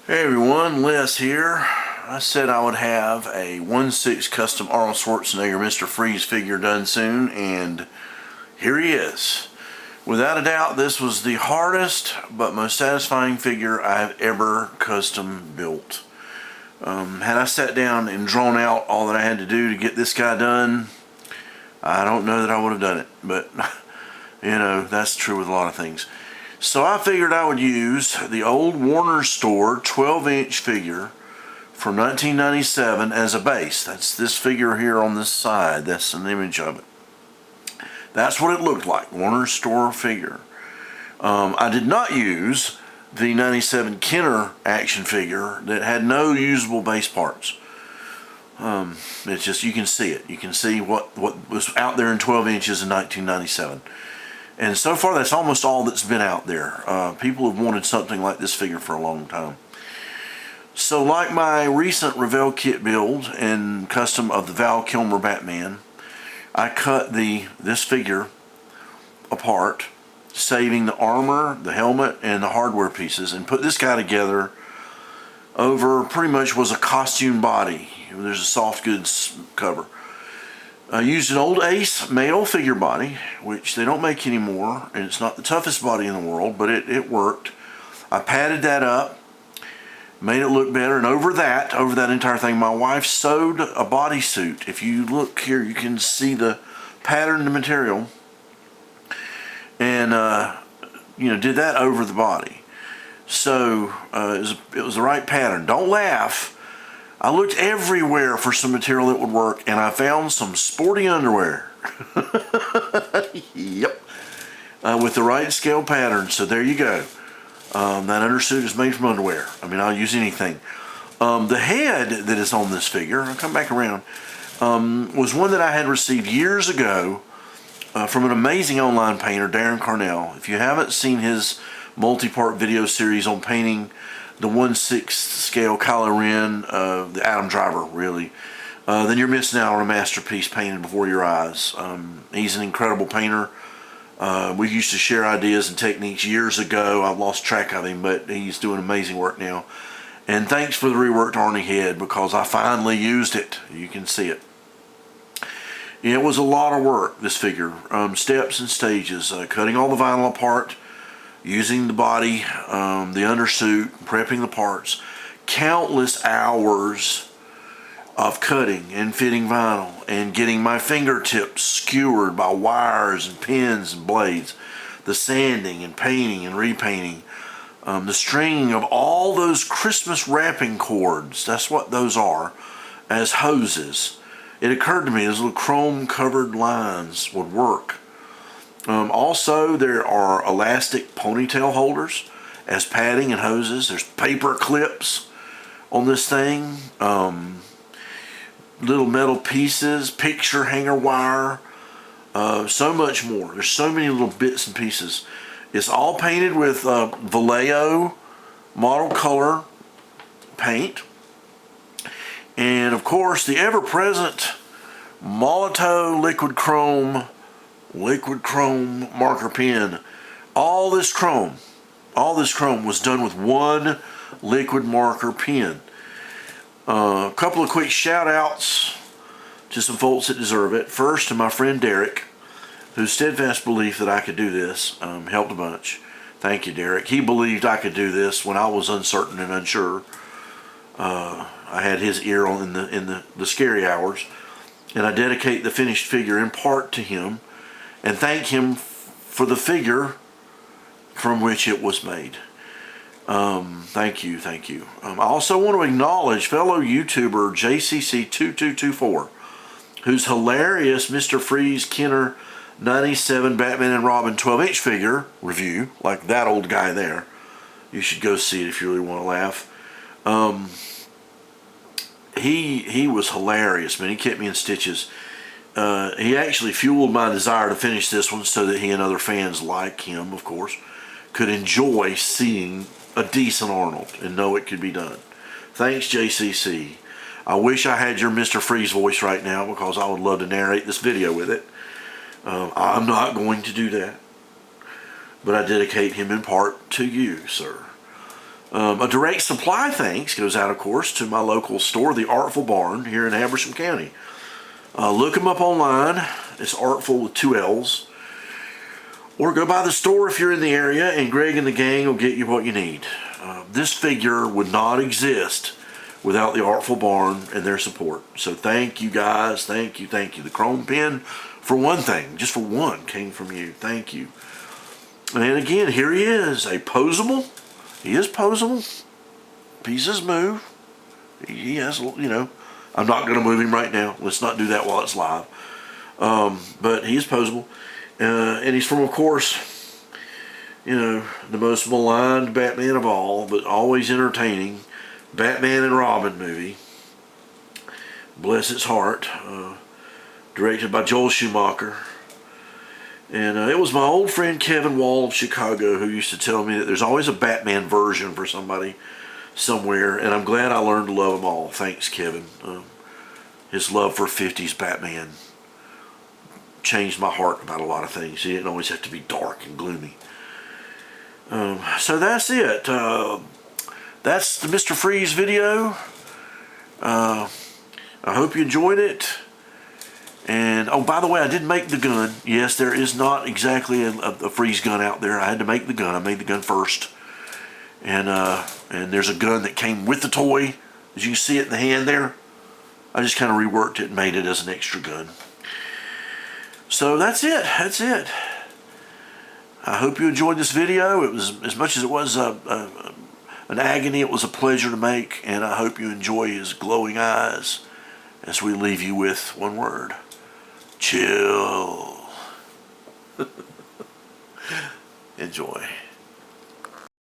Hey everyone, Les here. I said I would have a 1/6 custom Arnold Schwarzenegger Mr. Freeze figure done soon, and here he is. Without a doubt, this was the hardest but most satisfying figure I have ever custom built. Had I sat down and drawn out all that I had to do to get this guy done, I don't know that I would have done it, but you know, that's true with a lot of things. So I figured I would use the old Warner Store 12-inch figure from 1997 as a base. That's this figure here on this side. That's an image of it. That's what it looked like, Warner Store figure. I did not was the 97 Kenner action figure that had no usable base parts. It's just, you can see it. You can see what was out there in 12 inches in 1997. And so far, that's almost all that's been out there. People have wanted something like this figure for a long time. So like my recent Revell kit build and custom of the Val Kilmer Batman, I cut this figure apart, saving the armor, the helmet, and the hardware pieces, and put this guy together over pretty much was a costume body. There's a soft goods cover. I used an old Ace male figure body, which they don't make anymore, and it's not the toughest body in the world, but it worked. I padded that up, made it look better, and over that entire thing, my wife sewed a bodysuit. If you look here, you can see the pattern, the material, and did that over the body. So it was the right pattern. Don't laugh. I looked everywhere for some material that would work, and I found some sporty underwear. Yep. With the right scale pattern. So there you go. That undersuit is made from underwear. I mean, I'll use anything. The head that is on this figure, I'll come back around, was one that I had received years ago from an amazing online painter, Darren Carnell. If you haven't seen his multi-part video series on painting the 1/6 scale Kylo Ren, the Adam Driver, really, then you're missing out on a masterpiece painted before your eyes. He's an incredible painter. We used to share ideas and techniques years ago. I've lost track of him, but he's doing amazing work now. And thanks for the reworked Arnie head, because I finally used it. You can see it. It was a lot of work, this figure. Steps and stages, cutting all the vinyl apart, using the body, the undersuit, prepping the parts, countless hours of cutting and fitting vinyl and getting my fingertips skewered by wires and pins and blades, the sanding and painting and repainting, the stringing of all those Christmas wrapping cords, that's what those are, as hoses. It occurred to me those little chrome covered lines would work. Also, there are elastic ponytail holders as padding and hoses. There's paper clips on this thing. Little metal pieces, picture hanger wire, so much more. There's so many little bits and pieces. It's all painted with Vallejo model color paint. And of course, the ever-present Molotow liquid chrome marker pen. All this chrome was done with one liquid marker pen. A couple of quick shout outs to some folks that deserve it. First, to my friend Derek, whose steadfast belief that I could do this helped a bunch. Thank you, Derek. He believed I could do this when I was uncertain and unsure. I had his ear on in the scary hours, and I dedicate the finished figure in part to him, and thank him for the figure from which it was made. Thank you. I also want to acknowledge fellow YouTuber JCC2224, whose hilarious Mr. Freeze Kenner 97 Batman and Robin 12-inch figure review, like that old guy there. You should go see it if you really want to laugh. He was hilarious, man. He kept me in stitches. He actually fueled my desire to finish this one so that he and other fans like him, of course, could enjoy seeing a decent Arnold and know it could be done. Thanks, JCC. I wish I had your Mr. Freeze voice right now, because I would love to narrate this video with it. I'm not going to do that, but I dedicate him in part to you, sir. A direct supply thanks goes out, of course, to my local store, the Artful Barn, here in Habersham County. Look them up online. It's Artful with 2 L's. Or go by the store if you're in the area, and Greg and the gang will get you what you need. This figure would not exist without the Artful Barn and their support. So thank you guys. Thank you. Thank you. The chrome pin, for one thing, just for one, came from you. Thank you. And again, here he is, a Poseable. He is Poseable. Pieces move. He has, you know, I'm not going to move him right now. Let's not do that while it's live. But he is Poseable. And he's from, of course, you know, the most maligned Batman of all, but always entertaining, Batman and Robin movie. Bless its heart. Directed by Joel Schumacher. And it was my old friend Kevin Wall of Chicago who used to tell me that there's always a Batman version for somebody somewhere, and I'm glad I learned to love them all. Thanks, Kevin. His love for 50s Batman changed my heart about a lot of things. He didn't always have to be dark and gloomy. So that's it. That's the Mr. Freeze video. I hope you enjoyed it. And, oh, by the way, I did make the gun. Yes, there is not exactly a freeze gun out there. I had to make the gun. I made the gun first. And there's a gun that came with the toy. As you can see it in the hand there. I just kind of reworked it and made it as an extra gun. So that's it. That's it. I hope you enjoyed this video. It was, as much as it was an agony, it was a pleasure to make. And I hope you enjoy his glowing eyes as we leave you with one word. Chill. Enjoy.